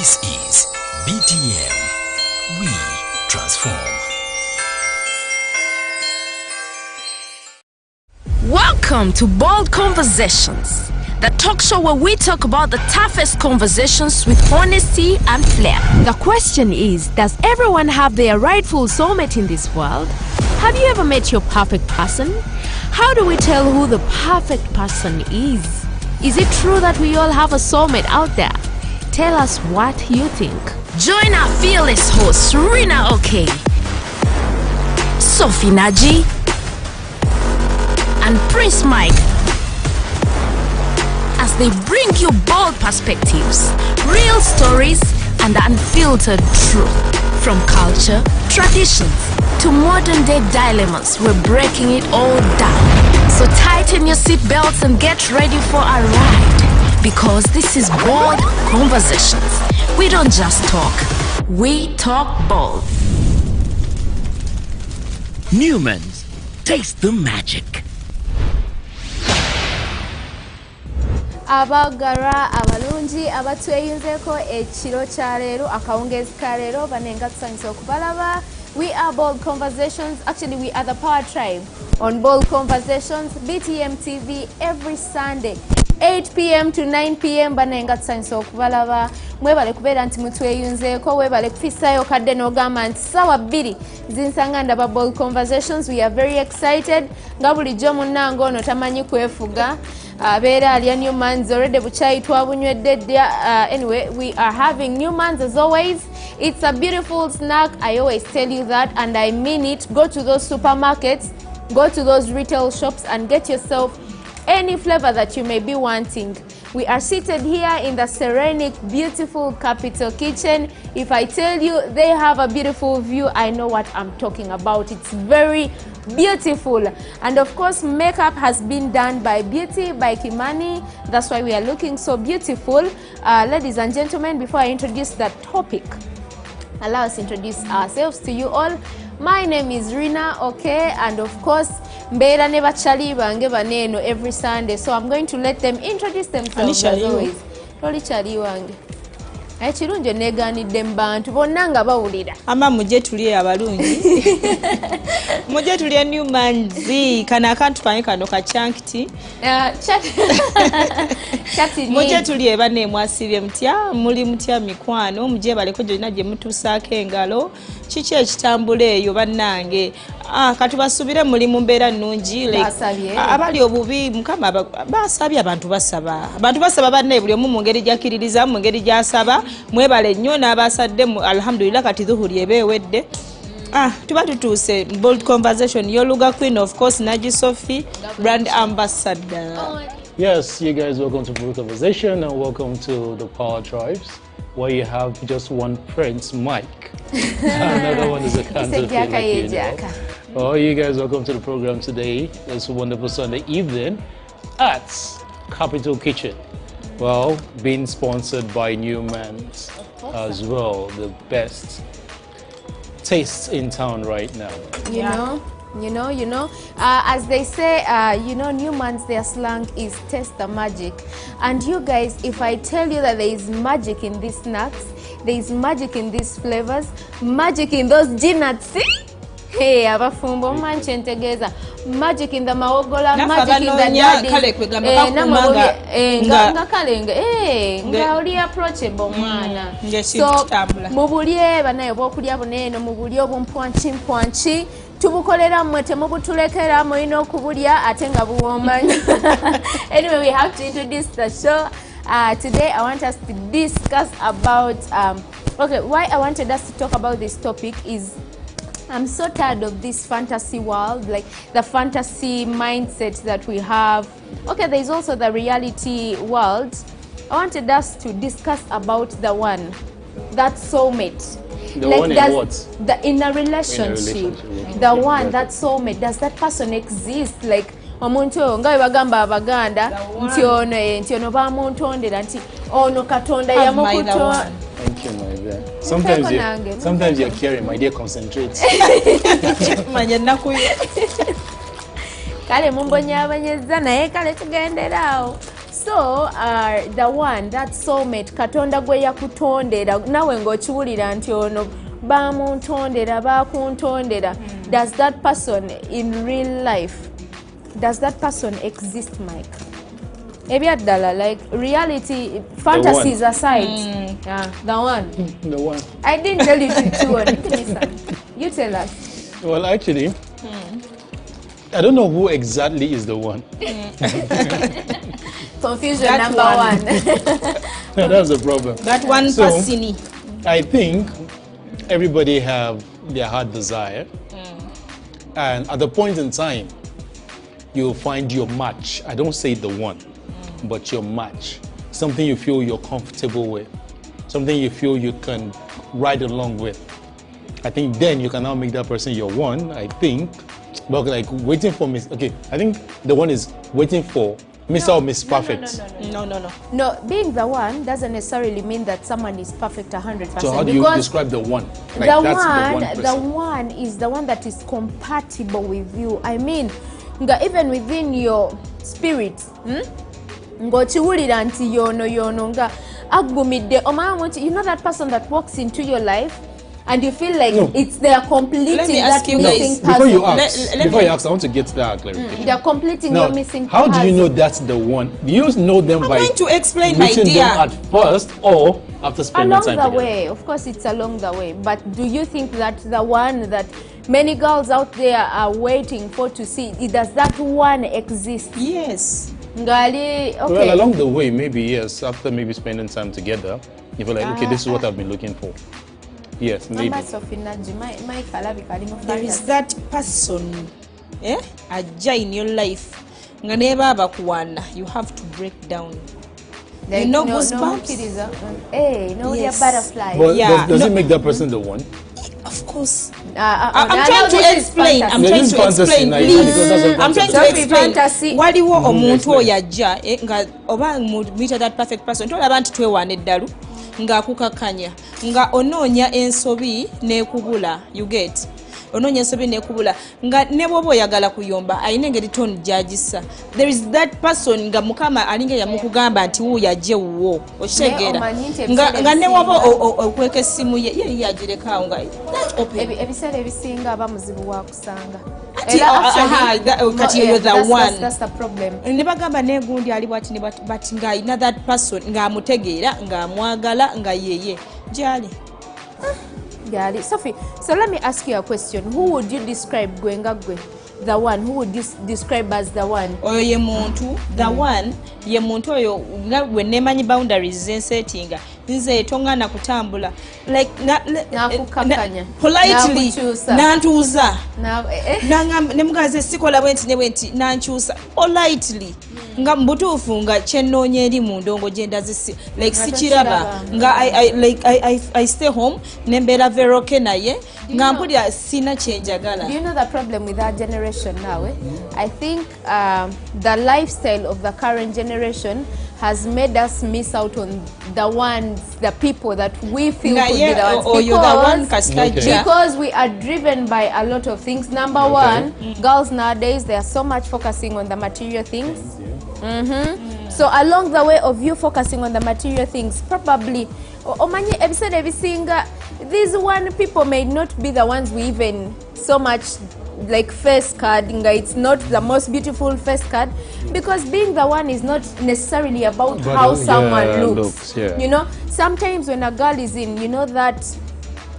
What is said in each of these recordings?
This is BTM. We transform. Welcome to Bold Conversations, the talk show where we talk about the toughest conversations with honesty and flair. The question is, does everyone have their rightful soulmate in this world? Have you ever met your perfect person? How do we tell who the perfect person is? Is it true that we all have a soulmate out there? Tell us what you think. Join our fearless hosts, Rina OK, Sophie Naji, and Prince Mike, as they bring you bold perspectives, real stories, and unfiltered truth. From culture, traditions, to modern day dilemmas, we're breaking it all down. So tighten your seatbelts and get ready for a ride, because this is Bold Conversations. We don't just talk, we talk bold. Newman's, taste the magic. Abagara abalungi abatweyunzeko ekiro kya leero akawungezi ka leero banenga tusanyusa okubalaba. We are Bold Conversations. Actually, we are the Power Tribe on Bold Conversations, BTM TV, every Sunday 8 p.m. to 9 p.m. banenga tusanyusa okubalaba. Mwebale kubeera nti mutweyunzeeko, webale kufisayo kadde n'ogamba nti sawa bbiri zinsanga ndaba Bold Conversations. We are very excited. Nga bulijjo munnange ono tamanyi kwefuga. Beera alya Newman's already buchayi twabunywedde dya. Anyway, we are having Newman's as always. It's a beautiful snack. I always tell you that, and I mean it. Go to those supermarkets, go to those retail shops and get yourself any flavor that you may be wanting. We are seated here in the serenic, beautiful Capital Kitchen. If I tell you they have a beautiful view, I know what I'm talking about. It's very beautiful. And of course, makeup has been done by Beauty by Kimani. That's why we are looking so beautiful. Ladies and gentlemen, before I introduce the topic, allow us to introduce ourselves to you all. My name is Rina OK, and of course, Mbera never chali bange baneno every Sunday, so I'm going to let them introduce themselves as always. Toli chali wange. Ekirungi neganidde mbantu bonna nga bawulira. Ama mujje tuliye abalungi. Mujje tuliye Newman's kana akantu kanye kano kachankiti. Chati ni. Mujje tuliye bane mwasibye mutya, muli mutya mikwano, mujje baleko jonna gye mutusaako engalo. Kiki ekitambula eyo bannange. Katubasubire muli mu mbeera nnungi. Abali obubi mukama basabye abantu basaba. Abantu basaba banne buli omu mu ngeri gyakiririza, mu ngeri gyasaba. Mwebale nnyo n'abasadde alhamdulillah kati dhuhuri ebewedde. Tuba tutuuse Bold Conversation, Yoluga Queen, of course, Naji Sophie, brand ambassador. Yes, you guys, welcome to Bold Conversation and welcome to the Power Tribes, where you have just one Prince, Mike. Another one is a cancer. Oh, you guys, welcome to the program today. It's a wonderful Sunday evening at Capital Kitchen. Well, being sponsored by Newman's as well, the best tastes in town right now. You know, as they say, Newman's, their slang is taste the magic. And you guys, if I tell you that there is magic in these snacks, there is magic in these flavors, magic in those nuts, hey, abafumbo manche ntegeza, magic in the maogola, magic in the nga kalenge, nga oli approachable mwana. So, mubulye banayo bokulya buneno, mubulye obumpwanchi, tubukolera mwe temubutulekera mulina okubulya ate nga buwomba. Anyway, we have to introduce the show. Today I want us to discuss about why I wanted us to talk about this topic is I'm so tired of this fantasy world, like the fantasy mindset that we have. Okay, there's also the reality world. I wanted us to discuss about the one, that soulmate. The like one in what? In a relationship. The one, that soulmate. Does that person exist? Like, omuntu nga bagamba abaganda nti ono bamuntondera nti ono katonda yamukuto. Thank you, my dear. Sometimes you're caring, my dear, concentrate. Kale mumbonyabanyeza naye kale tugenderaawo. So So the one, that soulmate, katonda gwe yakutondera nawe ng'okiwulira nti ono bamuntondera bakuntondera, does that person in real life, does that person exist, Mike? Ebyaddala, like reality, fantasies aside. The one. The one. I didn't tell you to you tell us. Well, actually, I don't know who exactly is the one. Confusion that number one. No, that's the problem. That one person. I think everybody have their heart desire. And at the point in time, you'll find your match. I don't say the one, but your match. Something you feel you're comfortable with. Something you feel you can ride along with. I think then you can now make that person your one, I think. But like waiting for Miss, okay, I think the one is waiting for Mr. or Miss Perfect. No, being the one doesn't necessarily mean that someone is perfect 100%. So how do you describe the one? Like the one is the one that is compatible with you. I mean, even within your spirit, ngochiwulira nti yono nga agumide omama, you know that person that walks into your life and you feel like it's they're completing that missing puzzle. Before you ask, I want to get to that clarification. They're completing your missing how puzzle. Do you know that's the one? Do you know them by going to explain my meeting them at first or after spending time together? Along the way, of course it's along the way. But do you think that the one that many girls out there are waiting for to see, does that one exist? Yes. Okay. Well, along the way, maybe yes. After maybe spending time together, you feel like, okay, this is what I've been looking for. Yes, maybe. There is that person, ajja in your life. Nga neba abakuwana, you have to break down. Like, you know goosebumps? Yes. Butterflies. But does it make that person the one? Of course. I'm trying to explain. I'm trying to explain, please. I'm trying to explain. Waliwo omuntu oyo ajja nga oba meet that perfect person. Tolaba nti twewaana eddalu nga akukakanya nga onoonya ensobi n'ekubula. You get? Onoonya ensobi n'ekubula nga ne bw'oba oyagala kuyomba ayina engeri toni gy'agissa. There is that person nga mukama alinga yamukugamba nti wuuyo ajje wuwo okitegeera nga ne bw'oba okweka essimu ye yali yagirekawo nga ebiseera ebisinga aba muzibu wa kusanga. Kati eyo the one. That's the problem. Ne bagamba n'egundi ali bwati bati ng'alina that person ng'amutegeera ng'amwagala nga yeye gyali. Sophie, so let me ask you a question. Who would you describe Gwengagwe? The one. Who would you describe as the one? Oyo ye muntu. The one ye muntu oyo nga we nemanyi boundaries zensettinga. Nze tongana kutambula. Like nakukakanya. Politely nantuuza. Nemugaze sikola bwenti ne bwenti nanchuusa. Politely. Nga mbutuufu nga kyennoonya eri mu ndongo gye ndazisi like sikiraba nga I stay home nembeera very okay naye nga mpulira sina kyenjagala. Do you know the problem with our generation now? I think the lifestyle of the current generation has made us miss out on the ones, the people that we feel could be the ones because we are driven by a lot of things. Number one, girls nowadays, they are so much focusing on the material things. So along the way of you focusing on the material things, probably these one people may not be the ones we even so much like face card. It's not the most beautiful face card because being the one is not necessarily about how someone looks. You know, sometimes when a girl is in, you know, that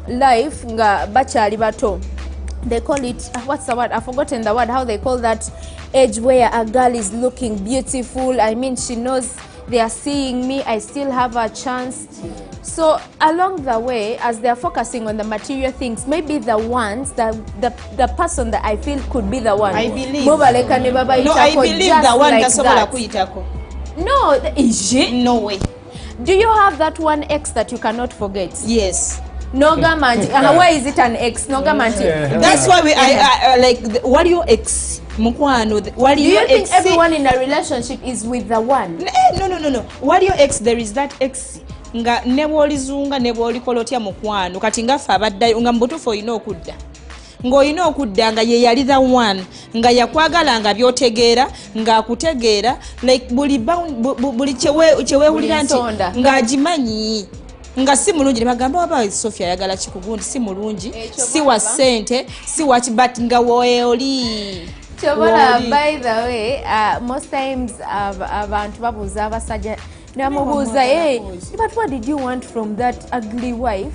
life nga bachali bato, they call it, what's the word? I've forgotten the word, how they call that age where a girl is looking beautiful. I mean, she knows they are seeing me, I still have a chance. So along the way, as they are focusing on the material things, maybe the ones, the person that I feel could be the one. I believe. No, I believe the one like that. No, is it? No way. Do you have that one ex that you cannot forget? Yes. No gamanti. Why is it an ex? No gamanti. That's why I like. What do you ex? Mukwano. What do you think everyone in a relationship is with the one? No. What do you ex? There is that ex. Nga neboli zunga neboli kolotya mukwano. Kati nga fa baddayo nga mbutufu oyina okudda. ng'olina okudda nga ye yali the one nga yakwagala nga byotegeera ng'akutegeera like buli kyeweewulira nti ng'agimanyi nga si mulungi ne bagamba waba Sophia ayagala kikugundi si mulungi si wa ssente si wa but nga weoli Chobola, by the way, most times abantu babuuza abasajja namubuuza hey but what did you want from that ugly wife?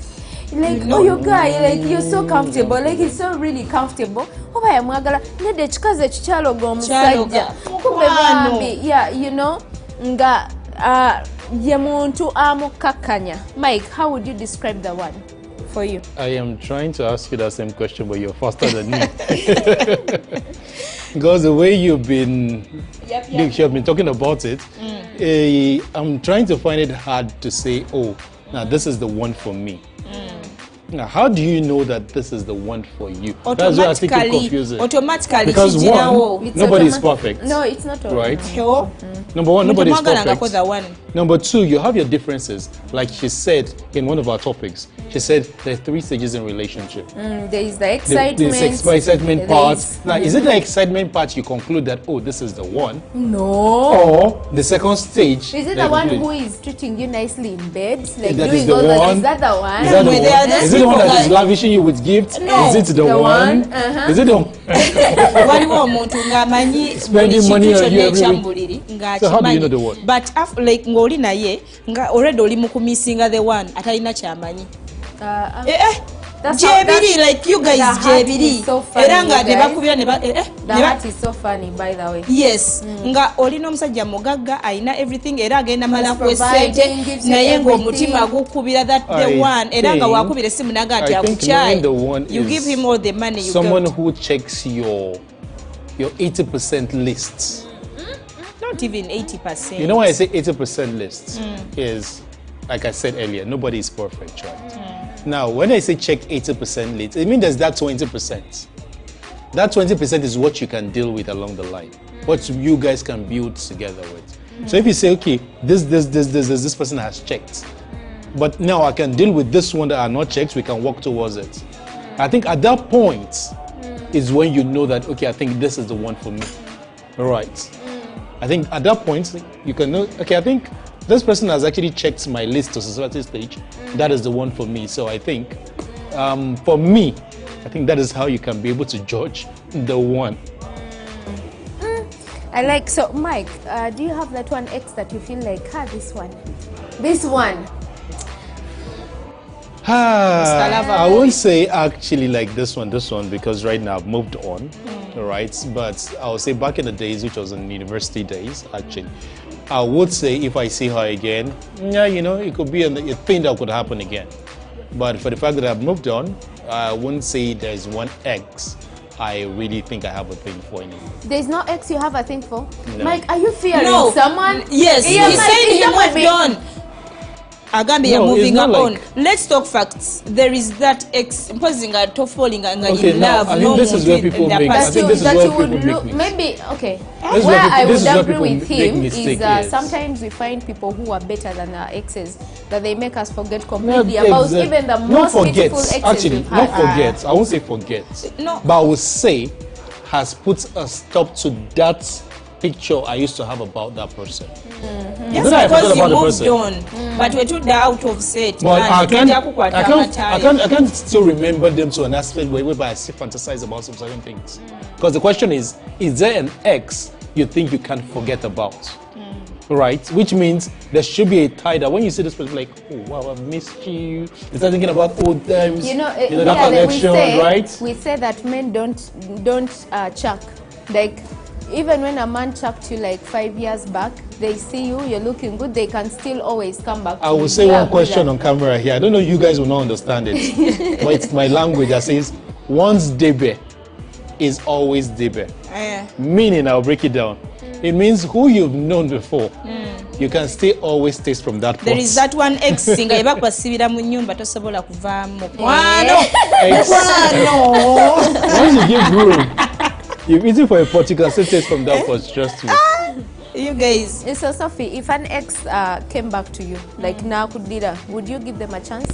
Like oh you guy like you're so comfortable like he's so really comfortable oba yamwagala nede ekikazi ekikyaloga omusajja kumbe bambi yeah you know nga ye muntu amukakanya. Mike, how would you describe the one for you? I am trying to ask you that same question, but you're faster than me. Because the way you've been talking about it, I'm trying to find it hard to say, oh, now this is the one for me. Now, how do you know that this is the one for you? That's why I think it's confusing. Automatically, because one, nobody is perfect. No, it's not all right. Number one, nobody is perfect. Number two, you have your differences. Like she said in one of our topics, she said there are 3 stages in relationship. There is the excitement. The excitement part. Now, is it the excitement part you conclude that, oh, this is the one? No. Or the second stage. Is it the one who is treating you nicely in bed? Like that doing all that? Is that the one? Is that the one? Is it the one that is lavishing you with gifts? No. Is it the one? Is it the one? Spending money on you every week. So how do you know the one? But after, like ngoli na ye, nga already oli mukumisinga the one atalina kyamanyi. Jebiri, like you guys, Jebiri. Era nga ne bakubira ne ba The heart is so funny, by the way. Yes. Nga olina omusajja mugagga ayina everything era agenda mala kwesente naye ngo omutima gukubira that the one era nga wakubira simu naga ati akuchai. You give him all the money you someone who checks your 80% lists. Not even 80%. You know why I say 80% list is, like I said earlier, nobody is perfect, right? Now, when I say check 80% list, it means there's that 20%. That 20% is what you can deal with along the line, what you guys can build together with. So if you say, okay, this person has checked, but now I can deal with this one that are not checked, we can work towards it. I think at that point is when you know that, okay, I think this is the one for me. All right. I think at that point, you can know, okay, I think this person has actually checked my list to society stage. That is the one for me. So I think, for me, I think that is how you can be able to judge the one. I like, so Mike, do you have that one ex that you feel like, this one? This one? I won't say actually like this one, because right now I've moved on, right? But I'll say back in the days, which was in university days, actually, I would say if I see her again, yeah, you know, it could be a thing that could happen again. But for the fact that I've moved on, I wouldn't say there's one ex I really think I have a thing for anymore. There's no ex you have a thing for? No. Mike, are you fearing someone? Yes, he said he moved on. Agambi you're moving on. Like, let's talk facts. There is that imposing a top falling and in love. I think this is where people make. I think this is where people make mistakes. Maybe okay. Where I would agree with him is sometimes we find people who are better than our exes that they make us forget completely about even the most beautiful exes. Actually, not forget. I won't say forget. No. But I would say has put a stop to that picture I used to have about that person. Yes, because you moved on, but we're too out of set. But I can't still remember them to an aspect whereby I still fantasize about some certain things. Because the question is there an ex you think you can't forget about? Right? Which means there should be a tie that when you see this person, like, oh wow, I've missed you. You start thinking about old times. You know that connection, right? We say that men don't chuck. Like, even when a man chucked you like 5 years back, they see you, you're looking good, they can still always come back. I will say one question on camera here. I don't know, you guys will not understand it, but it's my language that says, once debe is always debe. Meaning, I'll break it down. It means who you've known before, you can still always taste from that pot. There is that one ex singer, ebakwasibira mu nyumba tosobola kuvaamu. Once you give room, you've eaten for a pot, you can still taste from that pot, just to. You guys. So Sophie, if an ex came back to you, like Nakudira, would you give them a chance?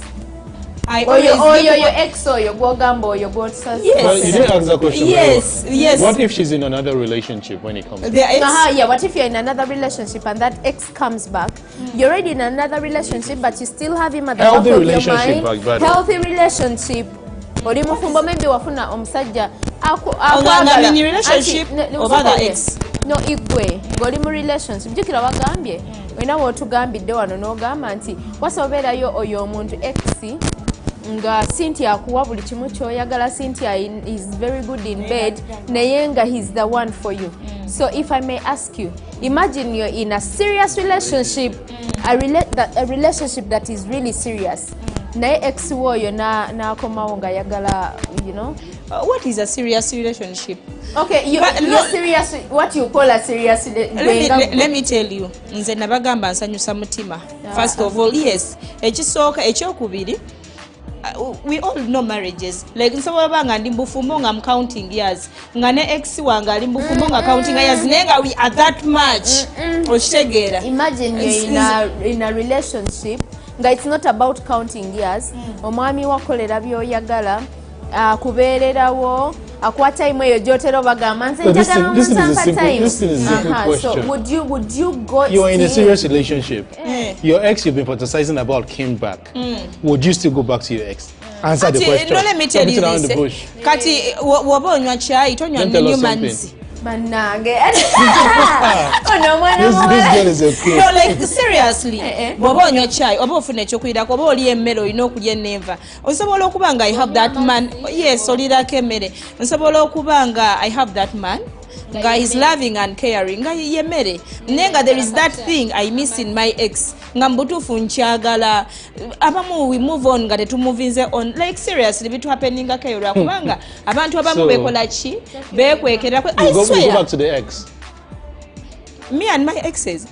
your ex or your Gogamba or your Godson. Yes. Well, you didn't ask that question. Yes, yes. What if she's in another relationship when it comes to yeah, what if you're in another relationship and that ex comes back? You're already in another relationship, but you still have him at the back of your mind. Healthy relationship. Maybe wafuna omusajja akwagala in relationship over the ex. No, igwe ngoli mu relationship jukira wagambye wena wotugambidde wano n'ogamba nti wasobeerayo oyo omuntu ex nga Cynthia akuwa buli kimu kyoyagala. Cynthia is very good in bed naye nga he's the one for you. So if I may ask you, imagine you're in a serious relationship, a relationship that is really serious. Naye ex woyo na komawo nga yagala, you know. What is a serious relationship? Okay, you're serious. What you call a serious relationship? Let me tell you. Nze nabagamba nsanyusa mutima. First of all, yes. Ekisooka ekyokubiri, we all know marriages. Like nsobola banga ndi mbufumbo nga counting years. Nga ne ex wanga ali mbufumbo nga counting years. Nenga we are that much. Oshegera. Imagine you're in a relationship. Nga it's not about counting years. Omwami wakolera byoyagala. Kubeererawo akwata imwe yo jotero bagamba nze njagala omusamba time. This is a good question. So would you go? You are in a serious relationship. Your ex you've been fantasizing about came back. Would you still go back to your ex? Answer the question. No, let me tell you this. Kati woba onywa chai tonywa nenyo manzi. Manage. This girl is a queen. No, like seriously. Bobo onywa chai oba ofuna ekyokulira ko oba oli emmere olina okulya neva. Osobola okuba nga I have that man. Yes, olira kemere. Osobola okuba nga I have that man. Nga is loving and caring. Nga yemmere. Nenga there is that thing I miss in my ex. Nga mbutufu nkyagala. Abamu we move on nga tetumuvinze on. Like seriously bitu happeninga kayura kubanga abantu abamu bekola ki bekwekera ko I swear. Go back to the ex. Me and my exes.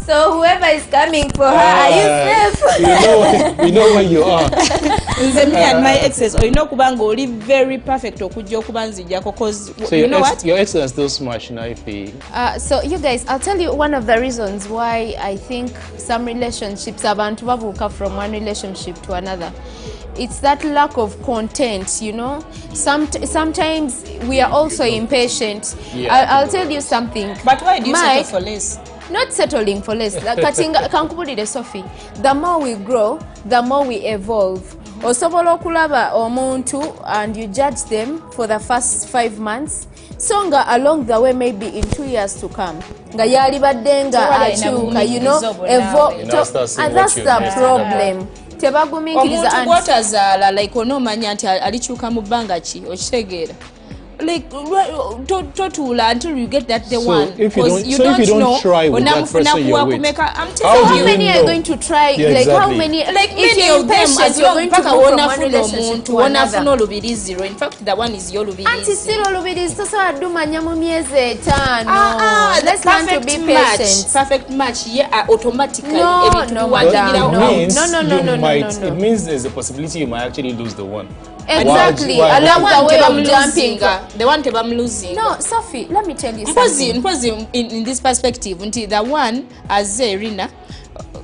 So whoever is coming for her, are you safe? We know where you are. Me and my exes, or you know, kubanga oli very perfect okujja okubanzijjako cause so you know what? Your ex are still smash now if he... So you guys, I'll tell you one of the reasons why I think some relationships abantu bavuka from one relationship to another. It's that lack of content, you know. Sometimes we are also impatient. Yeah. I'll tell you something. But why do you settle for less? Not settling for less. Kankubulire Sophie. The more we grow, the more we evolve. Osobola okulaba omuntu and you judge them for the first 5 months. So nga along the way, maybe in 2 years to come, nga yali badde nga achuka, you know, and that's the problem. Tebagumingiriza omuntu gw'otazaala like onoomanya nti alikyuka mu bbanga ki okitegeera. Like totula until you get that the one. If you don't try with that person you're with, I'm telling you, how many are going to try? Yeah, like exactly. how many? Like if many you're of them, impatient, you're going to go from one relationship to another. In fact, the one is your lubirizi. Auntie still lubirizi. So adumanya mu myezi 5. Let's learn to be patient. Perfect match. Yeah, automatically. No, madam. No. It means there's a possibility you might actually lose the one. Exactly. Along the way of jumping. The one I'm losing. No, Sophie, let me tell you something. In this perspective, the one as Rina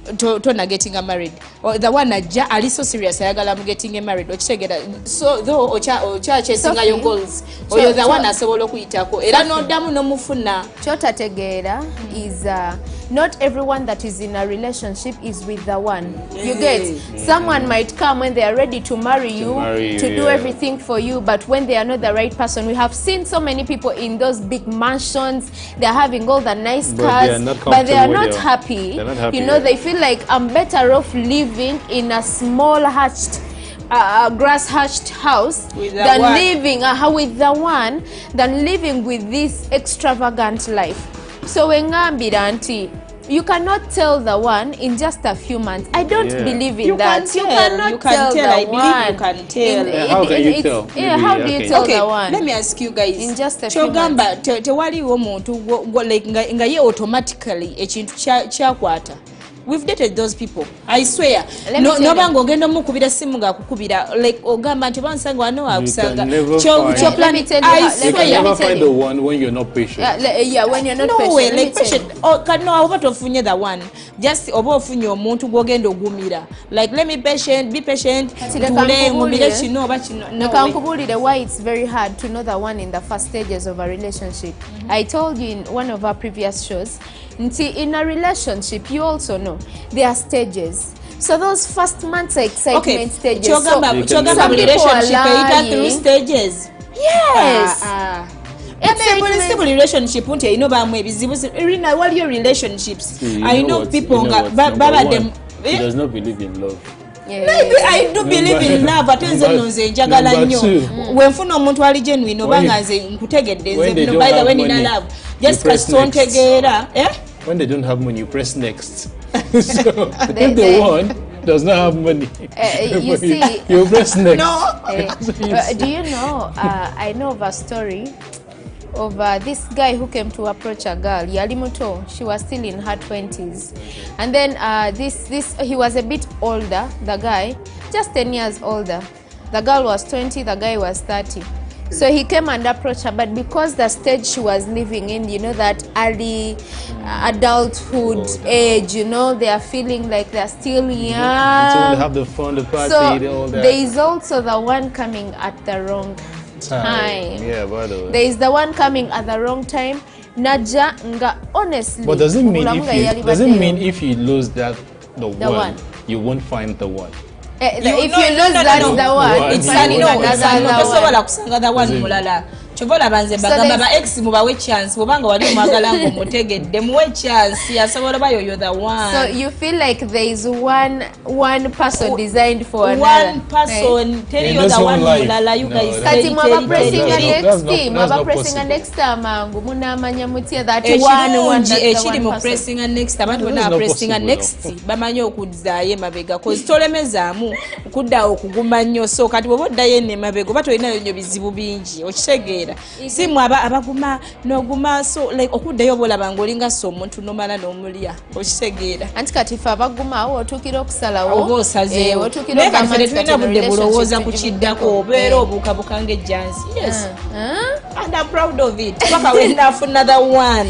Tona getting married, or the one that are so serious, I am getting married. So though Ocha chasing your goals, or you're the one as a Wolokuitako. Erano damu no mufuna. Chota Tegera is not everyone that is in a relationship is with the one. You get someone might come when they are ready to marry you, to do everything for you, but when they are not the right person, we have seen so many people in those big mansions. They're having all the nice cars, but they are not happy. You know, they feel like I'm better off living in a small hatched grass hatched house than living with the one than living with this extravagant life. So wengambira auntie, you cannot tell the one in just a few months. I don't believe in that. You cannot tell the one. You can tell. How can you tell? Yeah, how do you tell the one? Let me ask you guys. In just a few months. Tewali omuntu like nga ye automatically ekintu kyakwata we've dated those people. I swear. No bango ogenda mukubira simu nga kukubira like ogamba nti bansanga wano akusanga. Let me tell you. I swear. You never find the one when you're not patient. Yeah, when you're not patient. No way, like patient. Oh, no, oba tofunye the one. Just oba ofunye omuntu gwogenda ogumira. Like let me be patient. Tule ngumire kino oba kino. No. Kankubulire why it's very hard to know the one in the first stages of a relationship. I told you in one of our previous shows, in a relationship you also know there are stages. So those first months are excitement stages. So some people are lying. Through stages. Yes. Stable relationship unti ino bamwe bizibu rina what your relationships. I know people baba them. He does not believe in love. I do believe in love. Atenze nonze njagala nnyo. Wenfuna omuntu ali genuine obanga nze nkutegedde nze no by the way in love. Just kasontegeera. When they don't have money, you press next. So if the one does not have money, you see, you press next. No. Do you know? I know of a story of this guy who came to approach a girl. Yali muto. She was still in her 20s, and then he was a bit older. The guy, just 10 years older. The girl was 20. The guy was 30. So he came and approached her, but because the stage she was living in, you know, that early adulthood age, you know, they are feeling like they're still young. So they have the fun, the party, so all that. There is also the one coming at the wrong time. Yeah, by the way. There is the one coming at the wrong time. Naja nga honestly. But does it mean if you lose the one, you won't find the one? If you lose the one, it's another one mulala. Chobola banze bagamba ba ex mubawe chance bobanga wali mwagala ngo mutegedde muwe chance yasobola bayo you're the one. So you feel like there is one person designed for another. One person tell you the one mulala you guys. Kati mwaba pressing next team, mwaba pressing next time mangu munamanya mutia that one echiri mu pressing next abantu bonna pressing next bamanyo okudzaye mabega cause tolemezaamu okudda okuguma nnyo so kati boboddaye ne mabega batolina nnyo bizibu bingi okitegeera si mwaba abaguma noguma so like okuddayo bolaba ngolinga so omuntu nomala n'omulya okitegeera anti kati fa abaguma awo otukira okusalawo obosaze otukira kafere twina budde bulowooza ku kiddako obeera obuukabuka ng'ejjansi yes and I'm proud of it paka wenda for another one.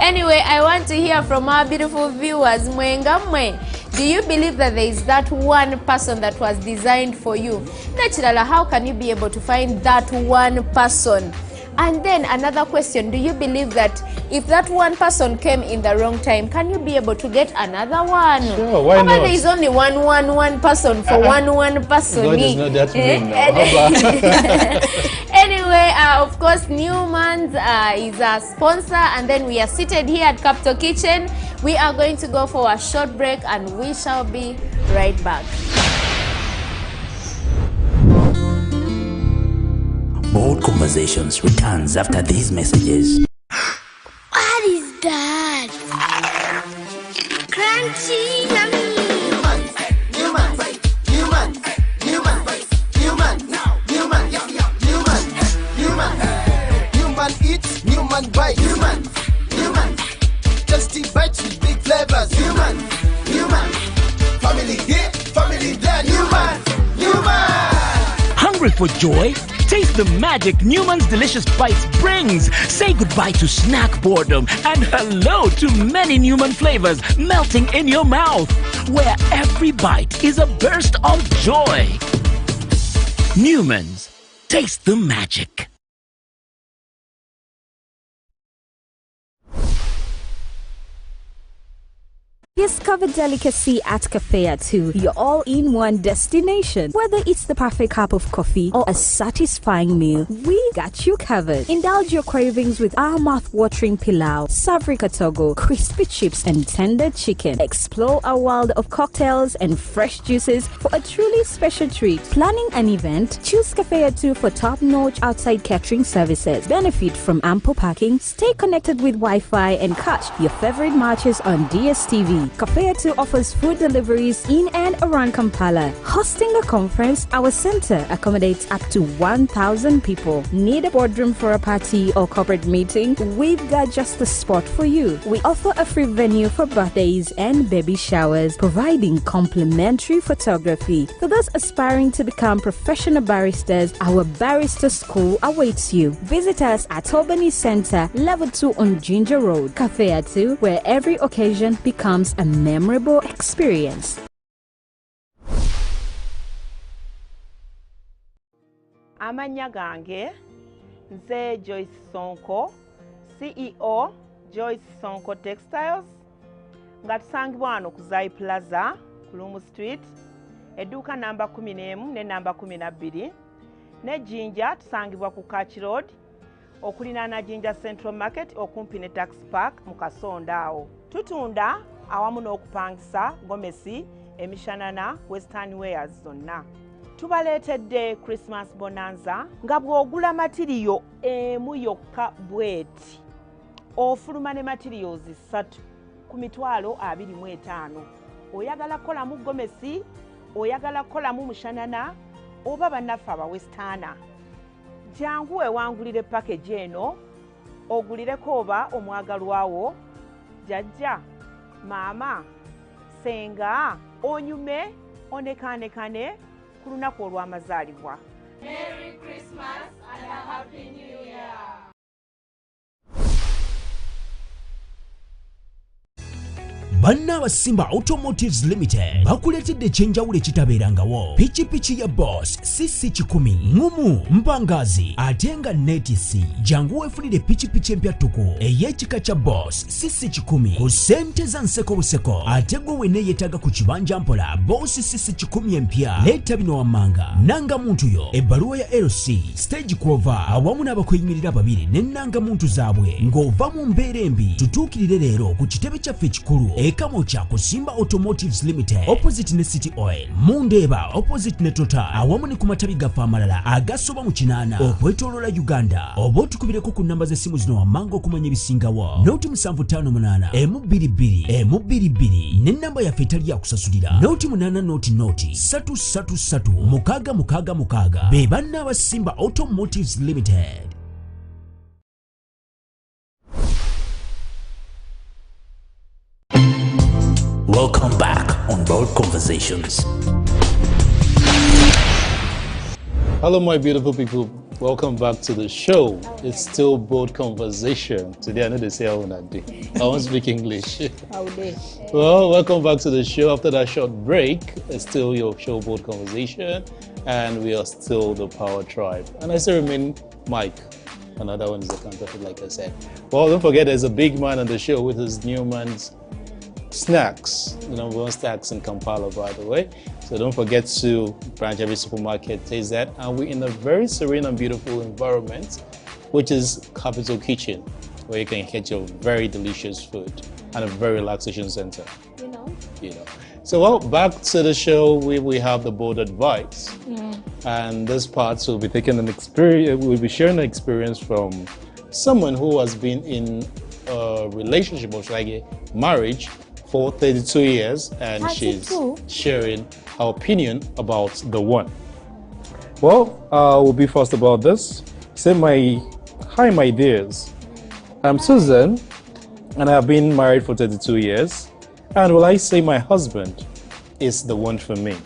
Anyway, I want to hear from our beautiful viewers. Mwengamwe, do you believe that there is that one person that was designed for you? Naturally, how can you be able to find that one person? And then another question, do you believe that if that one person came in the wrong time, can you be able to get another one? Sure, why not? There is only one person for one person. God is not that mean now. Anyway, of course, Newman's is a sponsor, and then we are seated here at Capital Kitchen. We are going to go for a short break, and we shall be right back. Bold Conversations returns after these messages. What is that? Crunchy, yummy. Newman eats, Newman bites. Newman. Tasty bites with big flavors. Newman. Family here, family there. Newman. Hungry for joy? Taste the magic Newman's Delicious Bites brings. Say goodbye to snack boredom and hello to many Newman flavors melting in your mouth, where every bite is a burst of joy. Newman's. Taste the magic. Discover delicacy at Cafe Atu, your all-in-one destination. Whether it's the perfect cup of coffee or a satisfying meal, we got you covered. Indulge your cravings with our mouth-watering pilau, savory katogo, crispy chips, and tender chicken. Explore a world of cocktails and fresh juices for a truly special treat. Planning an event? Choose Cafe Atu for top-notch outside catering services. Benefit from ample parking. Stay connected with Wi-Fi and catch your favorite matches on DSTV. Cafeatu offers food deliveries in and around Kampala. Hosting the conference, our center accommodates up to 1,000 people. Need a boardroom for a party or corporate meeting? We've got just the spot for you. We offer a free venue for birthdays and baby showers, providing complimentary photography. For those aspiring to become professional baristas, our barista school awaits you. Visit us at Albany Center, Level 2 on Ginger Road. Cafeatu, where every occasion becomes a memorable experience. Amanya gange nze Joyce Sonko, CEO Joyce Sonko Textiles, nga tusangibwa wano ku Zai Plaza, Kulumu Street, edduuka namba 11 ne namba 12, ne Jinja tusangibwa ku Catch Road, okulinaana Jinja Central Market okumpi ne Tax Park mu Kasonda awo. Tutunda awamu n'okupangisa gomesi, emishanana, western wears zonna. Tubaleetedde Christmas bonanza nga bw'ogula matiriyo emu yokka bweti ofuluma ne materials 3 ku mitwalo 25. Oyagala kolamu gomesi, oyagala kolamu mushanana, oba bannaffe abawestaana. Jangu ewangulire package eno, ogulireko oba omwagalwawo, jajja, maama, senga, onyume, onekaanekane ku lunaku olw'amazaalibwa. Merry Christmas and a Happy New Year! Banna Simba Automotives Limited bakuletedde ekyenjawulo ekitabeerangawo. Pikipiki ya Boss CC10 ngumu mpangazi ate nga netisi. Jangu weefunire pikipiki empya tuku ey'ekika kya Boss CC10 ku ssente za nseko buseko ate gwe weneeyetaaga ku kibanja mpola Boss CC10 empya. Leeta bino wammanga nnangamuntu yo, ebbaluwa ya LC, stage cover awamu n'abakuyimirira babiri n'ennangamuntu zaabwe ng'ova mu mbeera embi. Tutuukirire leero ku kitebe kyaffe ekikulu Kamocha ku Simba Automotives Limited opposite ne City Oil, Mundeba opposite ne Total awamu ne ku matabi gaffe amalala agasoba mu 8 okwetooloola Uganda. Oba otukubireko ku namba z'essimu zino wammanga okumanya ebisingawo. Noti 758 M22 M22 ne namba yaffe etali yakusasulira noti 8 noti 333 be banna aba Simba Automotives Limited. Welcome back on Bold Conversations. Hello, my beautiful people. Welcome back to the show. It's still Bold Conversation. Today, I know they say I won't do. I won't speak English. Well, welcome back to the show. After that short break, it's still your show, Bold Conversation, and we are still the Power Tribe. And I still remain Mike. Another one is the counterfeit, like I said. Well, don't forget, there's a big man on the show with his Newman's Snacks, the #1 snacks in Kampala, by the way. So don't forget to branch every supermarket, taste that. And we're in a very serene and beautiful environment, which is Capital Kitchen, where you can get your very delicious food and a very relaxation center. You know. So, well, back to the show. We have the bold advice, and this part will be taking an experience. We'll be sharing an experience from someone who has been in a relationship, or should I say, marriage, for 32 years, and 32? She's sharing her opinion about the one. Well, we'll be first about this. Hi, my dears. I'm Susan, and I've been married for 32 years. And will I say my husband is the one for me?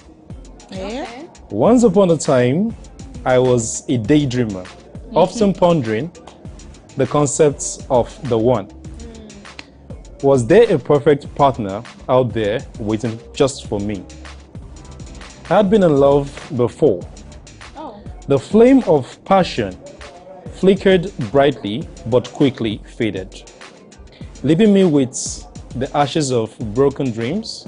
Yeah. Once upon a time, I was a daydreamer, often pondering the concepts of the one. Was there a perfect partner out there waiting just for me? I had been in love before. The flame of passion flickered brightly but quickly faded, leaving me with the ashes of broken dreams.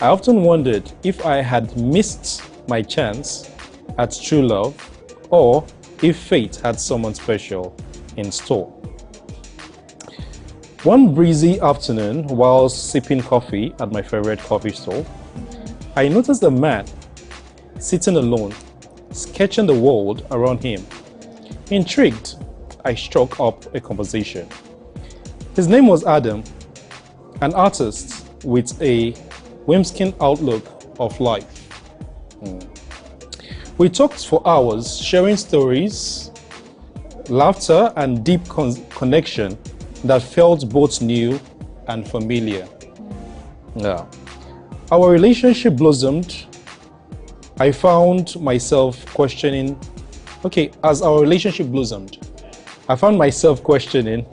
I often wondered if I had missed my chance at true love, or if fate had someone special in store. One breezy afternoon, while sipping coffee at my favorite coffee store, I noticed a man sitting alone, sketching the world around him. Intrigued, I struck up a conversation. His name was Adam, an artist with a whimsical outlook of life. We talked for hours, sharing stories, laughter, and deep connection that felt both new and familiar. Yeah. Our relationship blossomed. I found myself questioning, as our relationship blossomed, I found myself questioning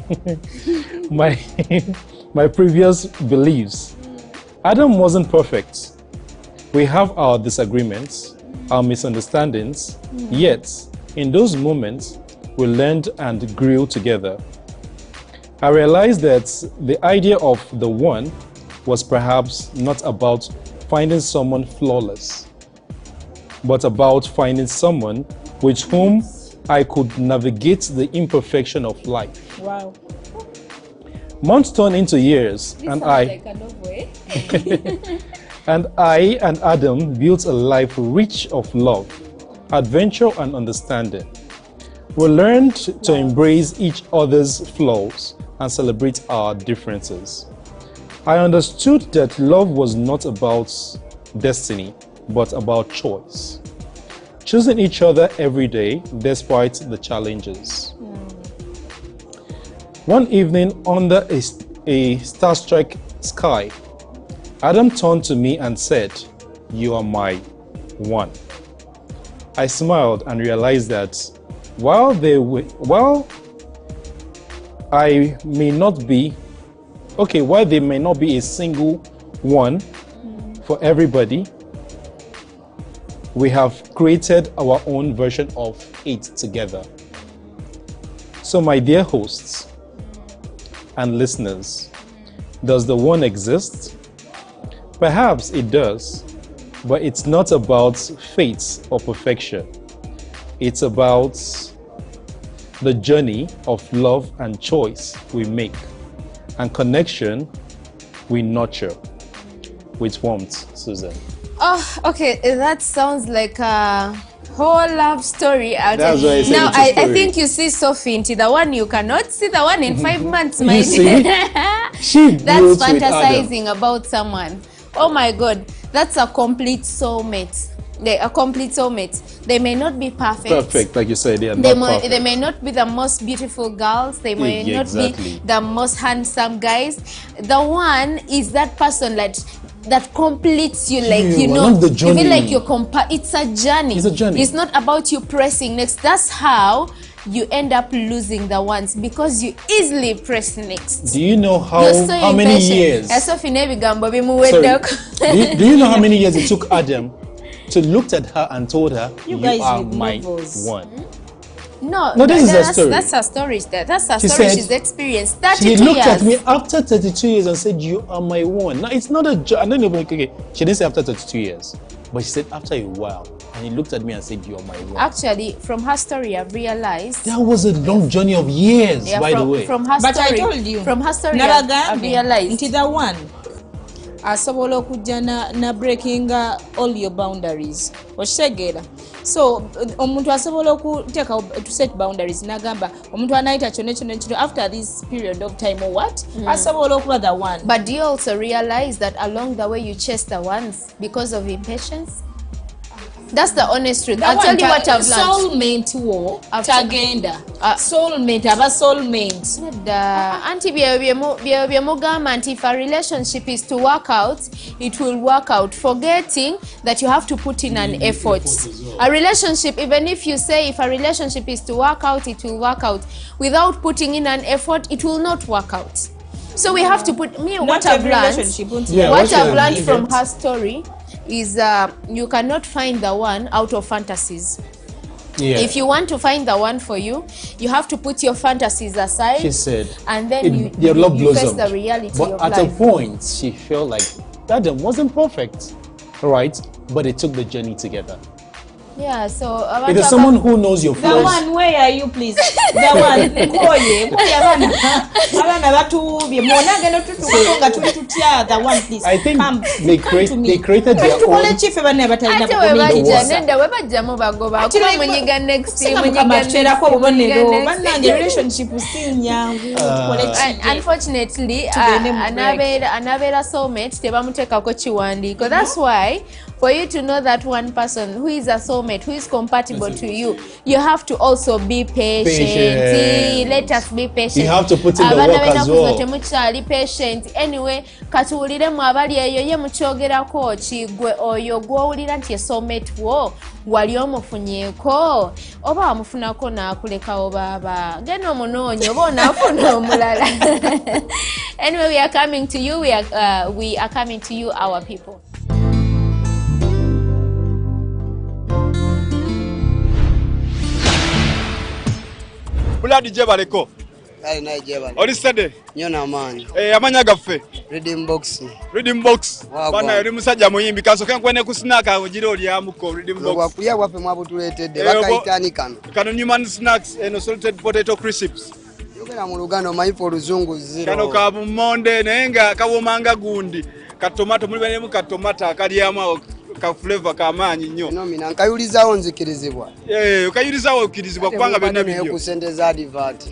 my previous beliefs. Adam wasn't perfect. We have our disagreements, our misunderstandings, yet in those moments, we learned and grew together. I realized that the idea of the one was perhaps not about finding someone flawless, but about finding someone with whom I could navigate the imperfection of life. Wow. Months turned into years, and I and Adam built a life rich of love, adventure, and understanding. We learned to embrace each other's flaws and celebrate our differences. I understood that love was not about destiny, but about choice. Choosing each other every day despite the challenges. One evening under a star-struck sky, Adam turned to me and said, "You are my one." I smiled and realized that while I may not be, while there may not be a single one for everybody, we have created our own version of it together. So my dear hosts and listeners, does the one exist? Perhaps it does, but it's not about fate or perfection. It's about the journey of love and choice we make, and connection we nurture with warmth, Susan. Oh, okay. That sounds like a whole love story. That's why I said now, it's a story. I think you see Sophie into the one you cannot see, the one in 5 months, my You see? That's fantasizing about someone. Oh my God, that's a complete soulmate. A complete soulmate. They may not be perfect. Perfect, like you said, they may not be the most beautiful girls. They may not be the most handsome guys. The one is that person that completes you, the journey. You feel like you're it's a journey. It's a journey. It's not about you pressing next. That's how you end up losing the ones, because you easily press next. Do you know how many years? Sorry. Do you know how many years it took Adam to look at her and told her, you are my one? No, this is a story. That's her story. That's her story. She's experienced 32 years. She looked at me after 32 years and said, "You are my one." Now, it's not a joke. I don't know. Okay, she didn't say after 32 years, but she said after a while. And he looked at me and said, "You are my one." Actually, from her story, I've realized that was a long journey of years. By the way, from her story, but I told you, from her story, I've realized into the one. Asobola okujja na breaking all your boundaries. Okitegeera. So omuntu asobola okuteeka to set boundaries nagamba omuntu anaita kyonna after this period of time or what asobola okuba the one. But do you also realize that along the way you chase the ones because of impatience? That's the honest truth. I'll tell you what I've learned. Soulmate wo tagenda. Soulmate aba soulmate. Auntie bye mugamba nti if a relationship is to work out, it will work out, forgetting that you have to put in an effort. A relationship, even if you say if a relationship is to work out, it will work out, without putting in an effort, it will not work out. So we have to put what I've learned from her story is you cannot find the one out of fantasies. Yeah. If you want to find the one for you, you have to put your fantasies aside. She said, and then you face the reality of life. But at a point, she felt like Adam wasn't perfect, right? But they took the journey together. Yeah, so it is someone who knows your flaws. The one, where are you, please? The one, koye abana batubye mwonage no tutukonga tututya. The one, please. I think they created their own. Tukole chief bana batalina nenda webajjamu bagoba kuba munyiga next munyiga ko bubonero banange relationship sinyangu tukole chief. Unfortunately anabera soulmate tebamutekako kiwandiiko. That's why for you to know that one person who is a soulmate, who is compatible to you, you have to also be patient. Let us be patient. You have to put in the work as well. Temukyali patient. Anyway, katuwulire mu abali eyo ye mukyogerako ki gwe oyo gw'owulira nti soulmate wo wali omufunyeeko oba wamufunako n'akulekawo baaba genda omunoonyi oba onaafuna omulala. Anyway, we are coming to you. We are coming to you, our people. Blood Jebaleko. Naye Jebale. Oli sade? Nyo na manyi. Amanya gaffe. Reading box. Reading box. Bana yali musajja muyimbi kasoke nkwene kusinaka ojira oli amuko reading box. Wakulya wape mwabutuletedde bakayitani kano. Kano Newman snacks and salted potato crisps. Yogera mu Luganda mayipo oluzungu zero. Kano ka bumonde naye nga kawomanga gundi. Katomato muli banemu katomata akalyamu ka flavor ka maanyi nnyo. Nomina nkayulizawo nzikirizibwa. Okayulizawo okirizibwa kubanga byonna bibyo. Ku sente za advert.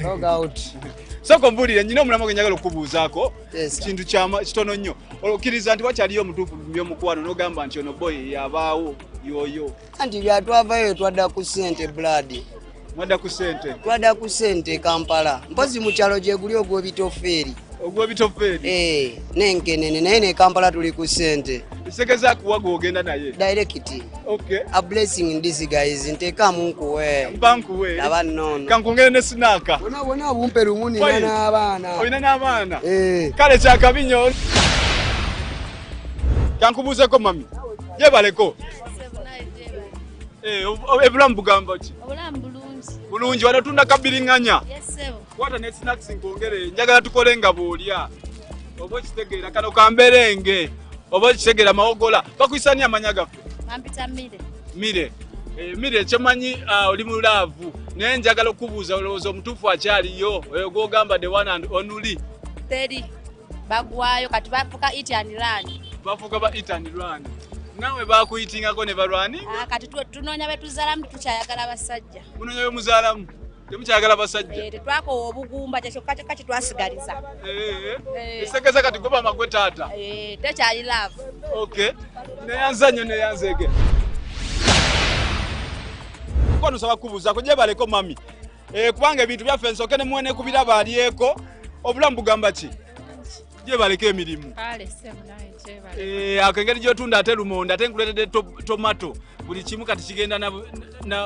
Log out. Soko mbulire nyina omulamu genjagala okubuuzaako kintu kitono nnyo. Okkiriza nti wakyaliyo omutuufu by'omukwano n'ogamba nti ono boy yabaawo yoyo. Anti byatwavayo twadda ku sente blood. Mwadda ku sente? Twadda ku sente Kampala. Mpozi mu kyalo gye guli ogw'ebitofeeri. Ogw'ebitofeeri? N'enkenene naye ne Kampala tuli ku sente. Isekeza kuwaga ogenda naye? Direct. Okay. A blessing in this guys. Ntekamu nkuwe. Mpankuwe? Laba nnono. Kankungere ne sinaka? Wona bumpe lumu nina n'abaana. Olina n'abaana? Kale kyakabinyo. Kankubuuzeko mami. Jebaleko. Ebulamu bugamba ki? Obulamu bulungi. Bulungi wano tunda kabiriŋŋanya. Yes sebo. Kwata ne snacks nkongere njagala tukole nga bw'olya. Oba okitegeera kano kamberenge. Oba okitegeera mawogola. Bakuyisani amanya gaffe? Mampita Mire. Mire. Mire kyemanyi oli mu laavu. Naye njagala okubuuza olowooza omutuufu akyaliyo. Oyo gw'ogamba the one and only. Teri. Bagwayo kati bafuka eat and run. Bafuka ba eat and run. Nawe bakuyitingako ne balwani? Kati tunoonya betuzaalamu tukyayagala basajja. Munoonya be muzaalamu? Temukyayagala basajja? Tetwakowa obugumba kyokka kati twasigaliza. Esekeza kati goba amagwe taata? Tekyali love. Okay. Neyanza nnyo neyanzeege. Kwano saba kubuuzaako Jebaleko mami. Kubanga ebintu byaffe nsooke ne muwene kubiraba alyeko. Obulamu bugamba ki? Jebaleko emirimu. Kale semunaye Jebale. Akengeri gy'otunda ate lumonde ate nkuleetedde tomato. Buli kimu kati kigenda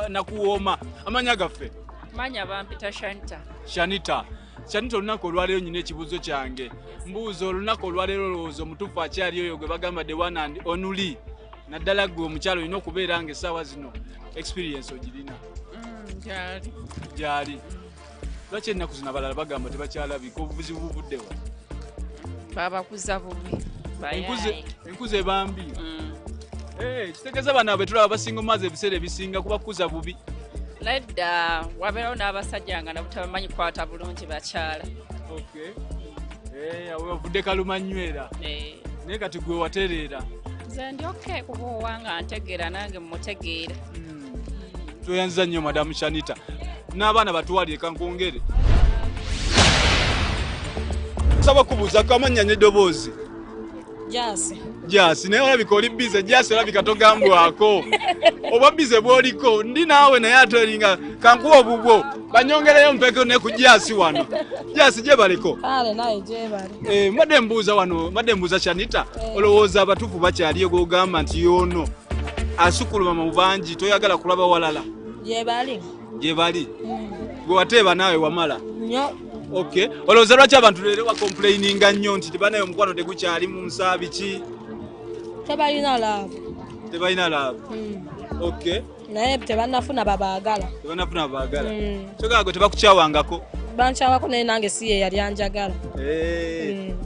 na kuwooma. Amanya gaffe? Manya bampita Shanita. Shanita. Shanita olunaku olwaleero nyina ekibuuzo kyange. Mbuuza olunaku olwaleero olowooza omutuufu akyali oyo gwe bagamba the one and only. Naddala gwe omukyalo olina okubeera nga essaawa zino experience ogirina. Gyali. Lwaki ennaku zino abalala bagamba tebakyalabika obuzibu buvuddewa? Babakuza bubi. Enkuze bambi. Kitegeeza bano abe tulaba basinga omaze ebiseera ebisinga kubakuza bubi. Ledda wabeerawo n'abasajja nga nabo tebamanyi kukwata bulungi bakyala. Wavudde kalumanywera. Naye kati gwe watereera. Nze ndi okay kuba owanga ntegeera nange mmutegeera. Tweyanziza nnyo madamu Shanita. N'abaana batuwali ekankongere. Saba kubuuzaako amannya n'eddoboozi. Jasi naye olabika oli bize. Jasi olabika togambwako. Oba bize bw'oliko ndi naawe naye ate olinga kankuwa obubwo banyongereyo mpeke ne ku Jasi wano. Jasi Jebaleko. Kale naye Jebale. Madde mbuuza wano, madde mbuuza Shanita. Olowooza abatuufu bakyaliyo gw'ogamba nti yono asukuluma mu bangi toyagala kulaba walala. Jebali. Gwe wateeba naawe wamala. Nnyo. Okay. Olowooza lwaki abantu leero complaininga nnyo nti tebanayo omukwano tegukyali mu nsaabi ki? Tebalina love. Tebalina love. Okay. Naye tebanafuna babaagala. Tebanafuna babaagala. Kyogera gwe tebakukyawangako. Bankyawako naye nange si ye yali anjagala.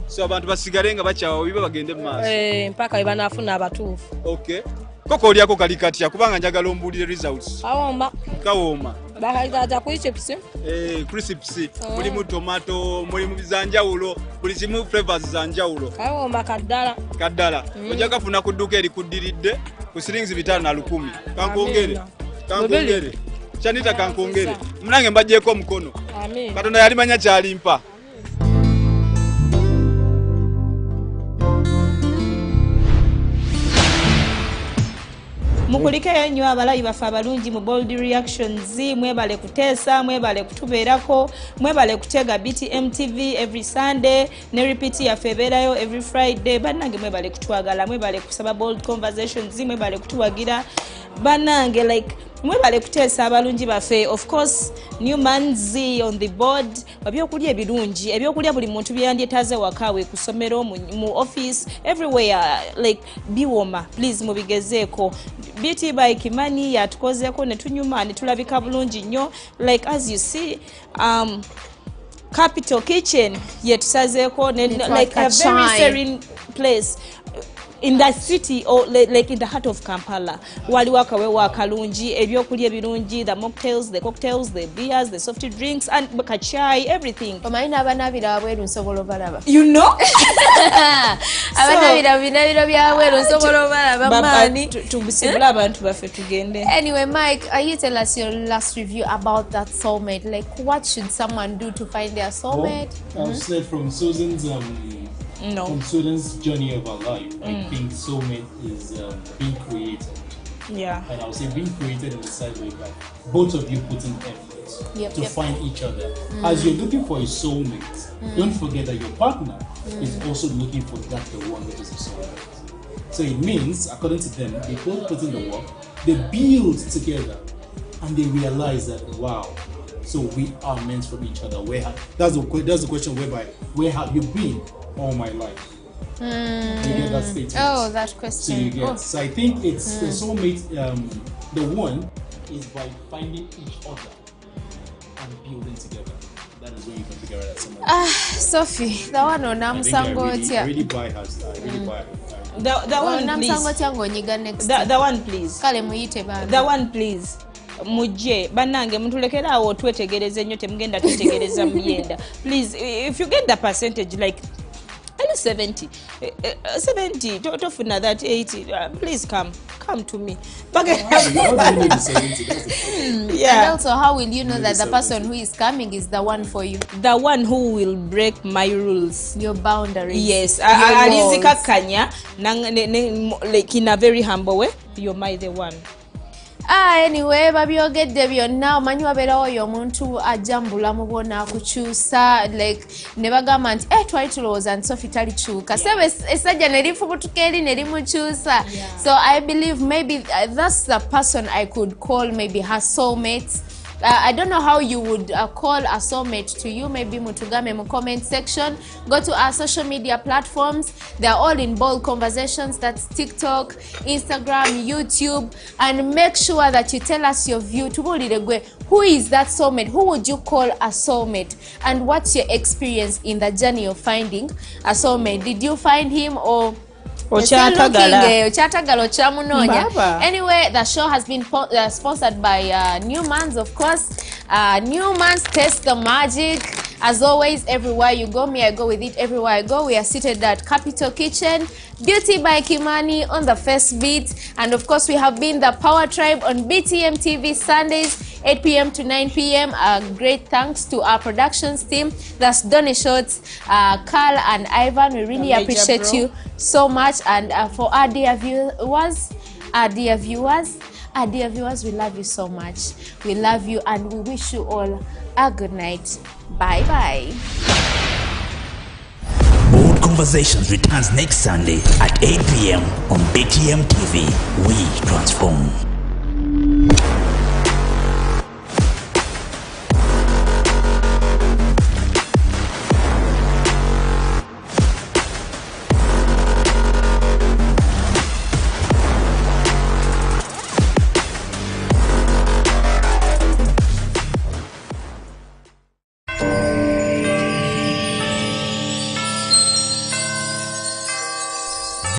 So abantu basigale nga bakyawa biba bagende mu maaso. Mpaka we banafuna abatuufu. Okay. koko olyako kali katya kubanga njagala ombulire results. Kawooma. Bakayita crisps. Crisps. Mulimu tomato, mulimu zanjawulo, buli kimu flavors zanjawulo. Kawooma kaddala. Ojja kafuna ku dduuka erikuddiridde ku shillings 510. Kankongere. Chanita kankongere. Munange mbajjeko omukono. Amen. Katonda yalimanya kyalimpa. Mukulikeyo nnyo abalayi baffe abalungi mu Bold Reactions. Mwebale kuteesa, mwebale kutubeerako, mwebale kutega BTM TV every Sunday, ne repeat yaffe ebeerayo every Friday. Bannange mwebale kutwagala, mwebale kusaba Bold Conversations, mwebale kutuwagira. Bannange like mwebale kuteesa abalungi baffe. Of course Newmans on the board. Ebyokulya ebirungi, ebyokulya buli muntu byandyetaaze wakawe ku ssomero, mu office, everywhere, like biwoma. Please mubigezeeko. Beauty by Kimani yatukozeeko ne tunyuma ne tulabika bulungi nnyo. Like as you see, Capital Kitchen yetusazeeko like a very serene place in the city, or like in the heart of Kampala. Waliwaka we wakalungi, ebyokulya birungi, the mocktails, the cocktails, the beers, the soft drinks, and bakachai, everything. Omanyi abanabira abweru nsobola obalaba. You know? Abanabira binabiro byabweru nsobola obalaba mani. Tubisibula abantu baffe tugende. Anyway, Mike, you tell us your last review about that soulmate. Like, what should someone do to find their soulmate? I've said from Susan's from Susan's journey of her life, I think soulmate is being created. Yeah. And I would say being created in the side way that both of you put in effort to find each other. As you're looking for a soulmate, don't forget that your partner is also looking for that the one that is a soulmate. So it means, according to them, they both put in the work, they build together, and they realize that, wow, so we are meant for each other. That's the question whereby, where have you been all my life? You get that statement. Oh, that question. So you get. So I think it's the soulmate. The one is by finding each other and building together. That is when you can figure out that someone. Sophie, the one on Namsango. I really buy her. I really buy her. The one, please. The one, please. Mujje bannange mutulekeraawo twetegereze nnyo temugenda twetegereza muyenda. Please, if you get the percentage like 70 tofuna that 80, please come to me. Yeah. And also, how will you know that the person who is coming is the one for you? The one who will break my rules, your boundaries. Yes, alizikakanya like in a very humble way. You're the one. Anyway, babyogedde byonna omanyi wabeerawo oyo omuntu ajambula mubona kukyusa like ne bagamba nti twali tulowooza nti Sophie talikyuka sebe essajja ne lifubutuka eri ne limukyusa. So I believe maybe that's the person I could call maybe her soulmate. I don't know how you would call a soulmate to you. Maybe mutugame mu comment section. Go to our social media platforms. They're all in Bold Conversations. That's TikTok, Instagram, YouTube. And make sure that you tell us your view. Who is that soulmate? Who would you call a soulmate? And what's your experience in the journey of finding a soulmate? Did you find him or... Anyway, the show has been sponsored by Newmans, of course. Newmans, taste the magic. As always, everywhere you go, I go with it everywhere I go. We are seated at Capital Kitchen, Beauty by Kimani on the first beat. And of course, we have been the Power Tribe on BTM TV Sundays, 8 p.m. to 9 p.m. Great thanks to our productions team. That's Donny Schultz, Carl and Ivan. We really appreciate you so much. And for our dear viewers, we love you so much. We love you and we wish you all a good night. Bye-bye. Bold Conversations returns next Sunday at 8 p.m. on BTM TV. We transform.